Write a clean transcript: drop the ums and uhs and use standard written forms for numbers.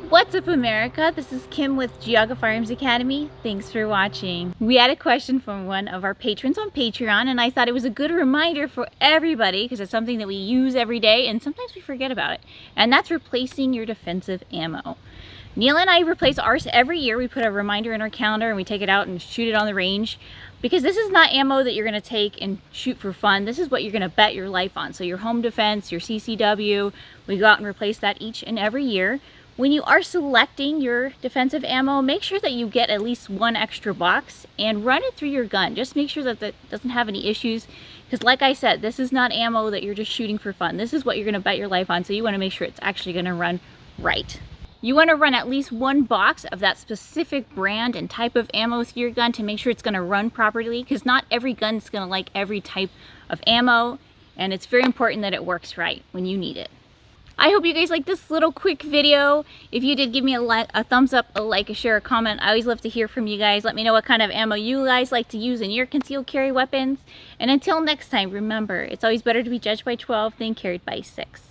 What's up, America? This is Kim with Geauga Firearms Academy. Thanks for watching. We had a question from one of our patrons on Patreon, and I thought it was a good reminder for everybody because it's something that we use every day and sometimes we forget about it. And that's replacing your defensive ammo. Neil and I replace ours every year. We put a reminder in our calendar and we take it out and shoot it on the range, because this is not ammo that you're going to take and shoot for fun. This is what you're going to bet your life on. So your home defense, your CCW, we go out and replace that each and every year. When you are selecting your defensive ammo, make sure that you get at least one extra box and run it through your gun. Just make sure that that doesn't have any issues, because like I said, this is not ammo that you're just shooting for fun. This is what you're going to bet your life on, so you want to make sure it's actually going to run right. You want to run at least one box of that specific brand and type of ammo through your gun to make sure it's going to run properly, because not every gun is going to like every type of ammo, and it's very important that it works right when you need it. I hope you guys liked this little quick video. If you did, give me a thumbs up, a like, a share, a comment. I always love to hear from you guys. Let me know what kind of ammo you guys like to use in your concealed carry weapons. And until next time, remember, it's always better to be judged by 12 than carried by 6.